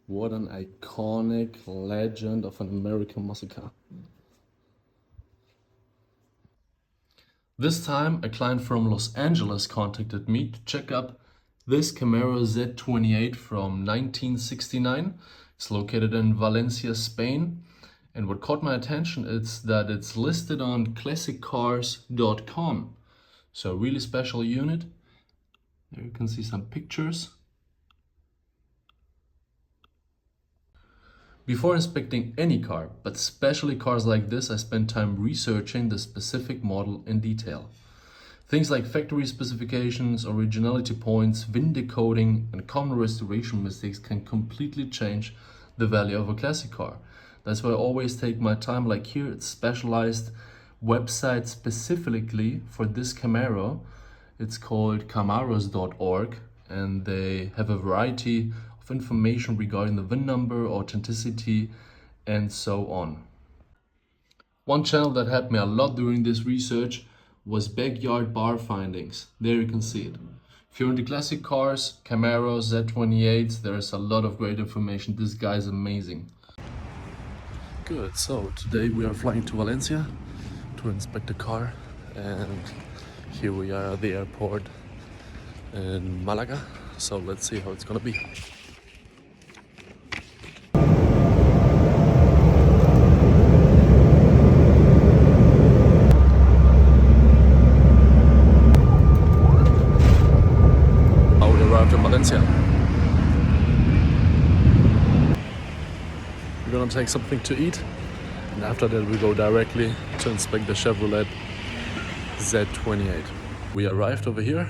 What an iconic legend of an American muscle car. This time, a client from Los Angeles contacted me to check up this Camaro Z28 from 1969. It's located in Valencia, Spain. And what caught my attention is that it's listed on classiccars.com. So a really special unit. There you can see some pictures. Before inspecting any car, but especially cars like this, I spent time researching the specific model in detail. Things like factory specifications, originality points, VIN decoding, and common restoration mistakes can completely change the value of a classic car. That's why I always take my time. Like here, it's specialized website specifically for this Camaro. It's called camaros.org, and they have a variety of information regarding the VIN number, authenticity, and so on. One channel that helped me a lot during this research was Backyard Bar Findings. There you can see it. If you're into classic cars, Camaros, Z28s, there is a lot of great information. This guy is amazing. Good, so today we are flying to Valencia to inspect the car, and here we are at the airport in Malaga. So let's see how it's gonna be. Valencia. We're gonna take something to eat, and after that we go directly to inspect the Chevrolet Z28. We arrived over here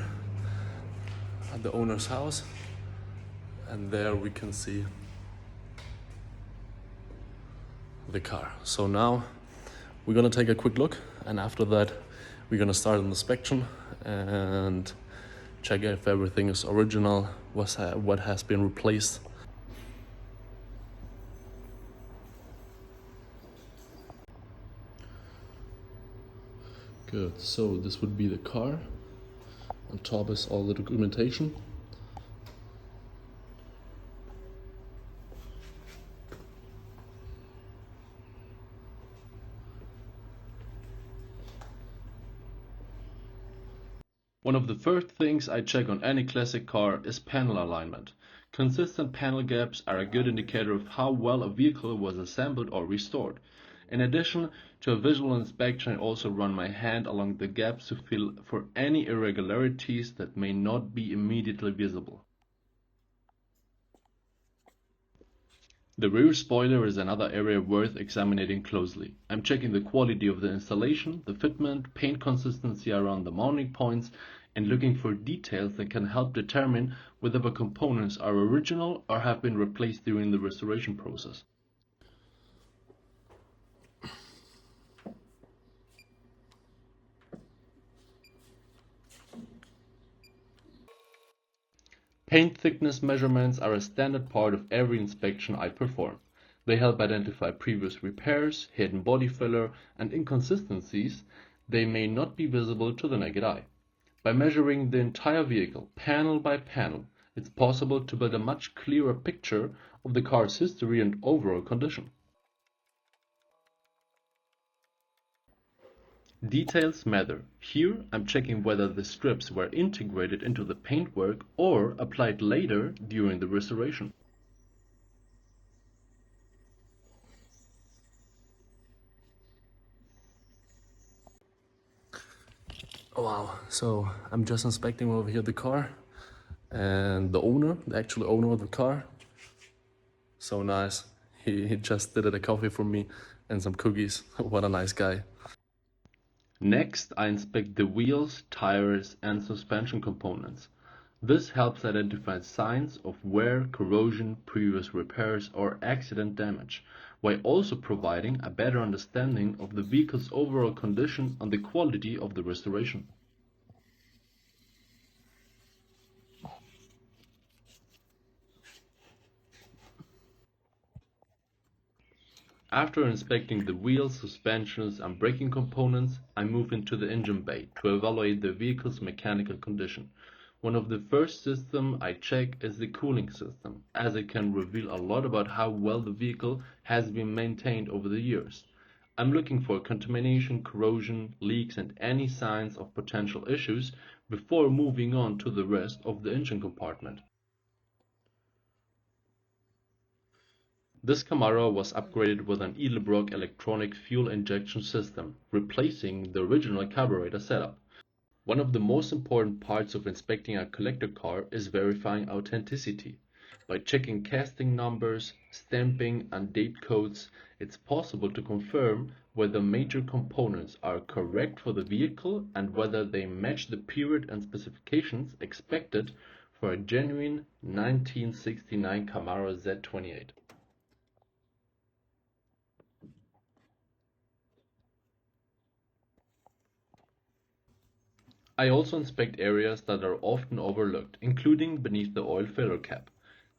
at the owner's house, and there we can see the car. So now we're gonna take a quick look, and after that we're gonna start an inspection and check if everything is original, what has been replaced. Good, so this would be the car. On top is all the documentation. One of the first things I check on any classic car is panel alignment. Consistent panel gaps are a good indicator of how well a vehicle was assembled or restored. In addition to a visual inspection, I also run my hand along the gaps to feel for any irregularities that may not be immediately visible. The rear spoiler is another area worth examining closely. I'm checking the quality of the installation, the fitment, paint consistency around the mounting points, and looking for details that can help determine whether the components are original or have been replaced during the restoration process. Paint thickness measurements are a standard part of every inspection I perform. They help identify previous repairs, hidden body filler, and inconsistencies they may not be visible to the naked eye. By measuring the entire vehicle, panel by panel, it's possible to build a much clearer picture of the car's history and overall condition. Details matter. Here, I'm checking whether the strips were integrated into the paintwork or applied later during the restoration. Wow, so I'm just inspecting over here the car, and the owner, the actual owner of the car, so nice. He just did a coffee for me and some cookies. What a nice guy. Next, I inspect the wheels, tires, and suspension components. This helps identify signs of wear, corrosion, previous repairs, or accident damage, while also providing a better understanding of the vehicle's overall condition and the quality of the restoration. After inspecting the wheels, suspensions, and braking components, I move into the engine bay to evaluate the vehicle's mechanical condition. One of the first systems I check is the cooling system, as it can reveal a lot about how well the vehicle has been maintained over the years. I'm looking for contamination, corrosion, leaks, and any signs of potential issues before moving on to the rest of the engine compartment. This Camaro was upgraded with an Edelbrock electronic fuel injection system, replacing the original carburetor setup. One of the most important parts of inspecting a collector car is verifying authenticity. By checking casting numbers, stamping, and date codes, it's possible to confirm whether major components are correct for the vehicle and whether they match the period and specifications expected for a genuine 1969 Camaro Z28. I also inspect areas that are often overlooked, including beneath the oil filler cap.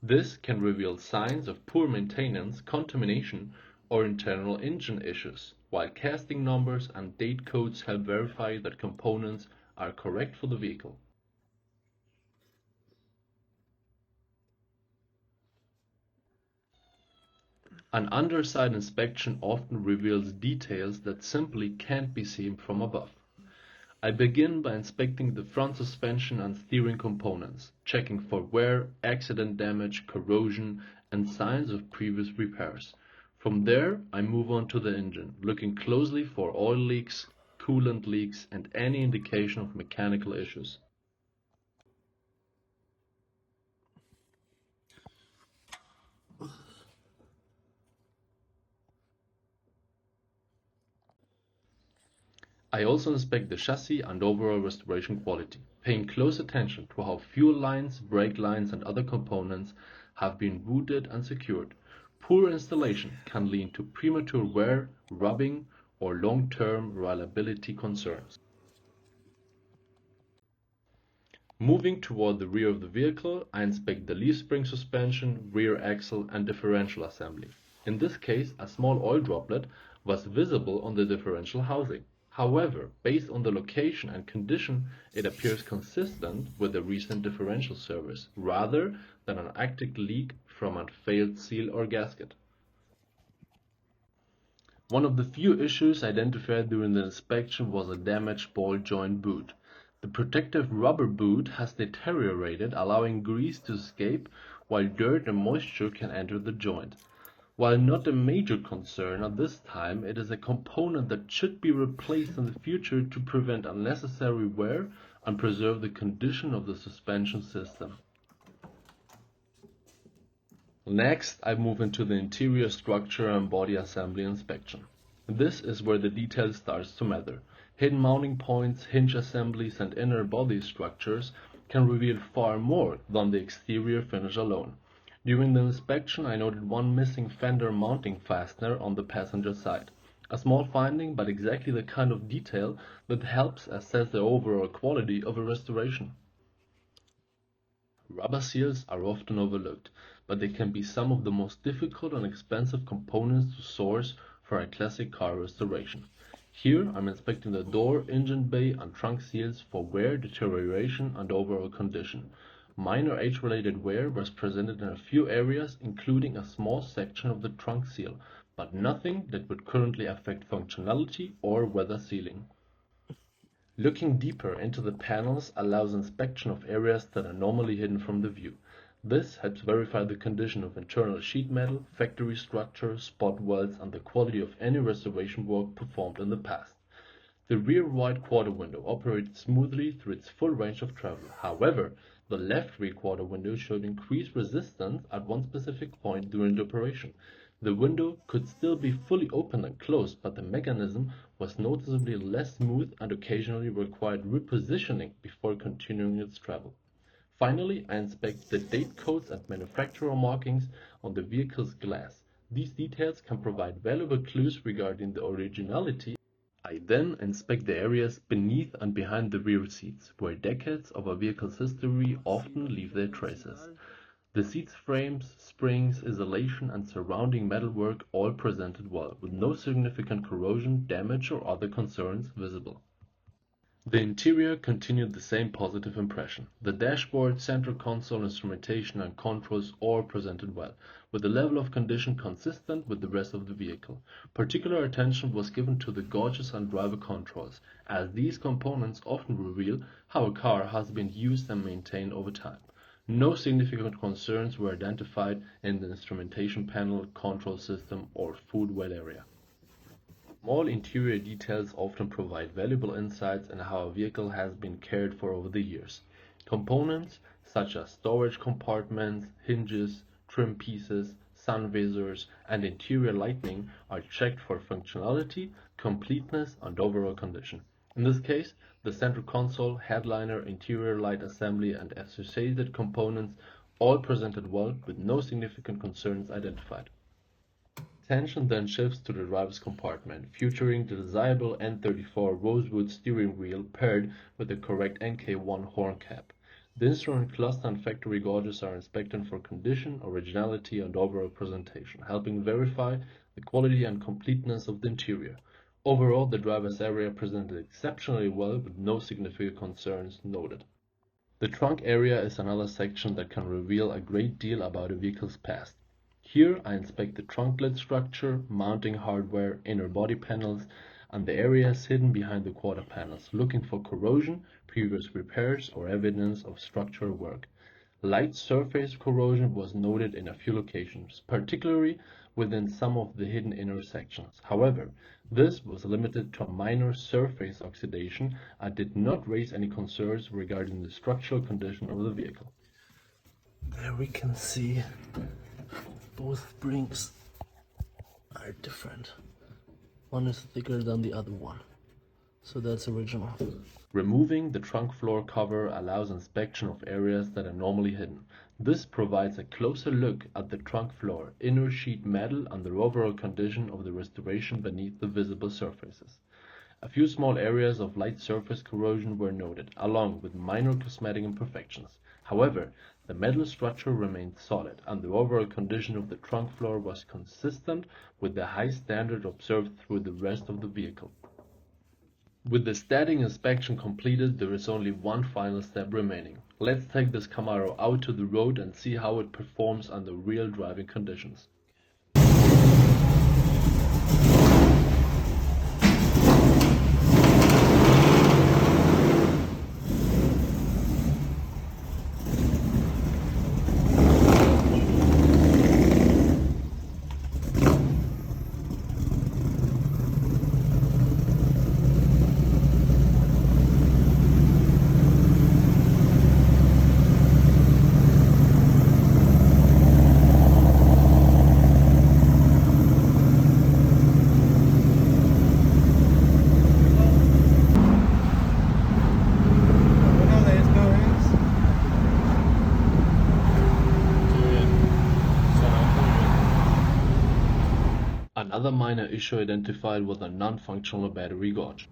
This can reveal signs of poor maintenance, contamination, or internal engine issues, while casting numbers and date codes help verify that components are correct for the vehicle. An underside inspection often reveals details that simply can't be seen from above. I begin by inspecting the front suspension and steering components, checking for wear, accident damage, corrosion, and signs of previous repairs. From there, I move on to the engine, looking closely for oil leaks, coolant leaks, and any indication of mechanical issues. I also inspect the chassis and overall restoration quality, paying close attention to how fuel lines, brake lines, and other components have been routed and secured. Poor installation can lead to premature wear, rubbing, or long-term reliability concerns. Moving toward the rear of the vehicle, I inspect the leaf spring suspension, rear axle, and differential assembly. In this case, a small oil droplet was visible on the differential housing. However, based on the location and condition, it appears consistent with a recent differential service, rather than an active leak from a failed seal or gasket. One of the few issues identified during the inspection was a damaged ball joint boot. The protective rubber boot has deteriorated, allowing grease to escape, while dirt and moisture can enter the joint. While not a major concern at this time, it is a component that should be replaced in the future to prevent unnecessary wear and preserve the condition of the suspension system. Next, I move into the interior structure and body assembly inspection. This is where the detail starts to matter. Hidden mounting points, hinge assemblies, and inner body structures can reveal far more than the exterior finish alone. During the inspection, I noted one missing fender mounting fastener on the passenger side. A small finding, but exactly the kind of detail that helps assess the overall quality of a restoration. Rubber seals are often overlooked, but they can be some of the most difficult and expensive components to source for a classic car restoration. Here I'm inspecting the door, engine bay, and trunk seals for wear, deterioration, and overall condition. Minor age-related wear was presented in a few areas, including a small section of the trunk seal, but nothing that would currently affect functionality or weather sealing. Looking deeper into the panels allows inspection of areas that are normally hidden from the view. This helps verify the condition of internal sheet metal, factory structure, spot welds, and the quality of any restoration work performed in the past. The rear wide quarter window operated smoothly through its full range of travel. However, the left rear quarter window showed increased resistance at one specific point during the operation. The window could still be fully opened and closed, but the mechanism was noticeably less smooth and occasionally required repositioning before continuing its travel. Finally, I inspect the date codes and manufacturer markings on the vehicle's glass. These details can provide valuable clues regarding the originality. I then inspect the areas beneath and behind the rear seats, where decades of a vehicle's history often leave their traces. The seats, frames, springs, insulation, and surrounding metalwork all presented well, with no significant corrosion, damage, or other concerns visible. The interior continued the same positive impression. The dashboard, central console, instrumentation and controls all presented well, with the level of condition consistent with the rest of the vehicle. Particular attention was given to the gauges and driver controls, as these components often reveal how a car has been used and maintained over time. No significant concerns were identified in the instrumentation panel, control system or food well area. Small interior details often provide valuable insights into how a vehicle has been cared for over the years. Components such as storage compartments, hinges, trim pieces, sun visors, and interior lighting are checked for functionality, completeness, and overall condition. In this case, the central console, headliner, interior light assembly, and associated components all presented well with no significant concerns identified. Attention then shifts to the driver's compartment, featuring the desirable N34 rosewood steering wheel paired with the correct NK1 horn cap. The instrument cluster and factory gauges are inspected for condition, originality, and overall presentation, helping verify the quality and completeness of the interior. Overall, the driver's area presented exceptionally well with no significant concerns noted. The trunk area is another section that can reveal a great deal about a vehicle's past. Here I inspect the trunk lid structure, mounting hardware, inner body panels, and the areas hidden behind the quarter panels, looking for corrosion, previous repairs, or evidence of structural work. Light surface corrosion was noted in a few locations, particularly within some of the hidden inner sections. However, this was limited to a minor surface oxidation and did not raise any concerns regarding the structural condition of the vehicle. There we can see both springs are different. One is thicker than the other one, so that's original. Removing the trunk floor cover allows inspection of areas that are normally hidden. This provides a closer look at the trunk floor, inner sheet metal, and the overall condition of the restoration beneath the visible surfaces. A few small areas of light surface corrosion were noted, along with minor cosmetic imperfections. However, the metal structure remained solid, and the overall condition of the trunk floor was consistent with the high standard observed through the rest of the vehicle. With the static inspection completed, there is only one final step remaining. Let's take this Camaro out to the road and see how it performs under real driving conditions. Another minor issue identified was a non-functional battery gauge.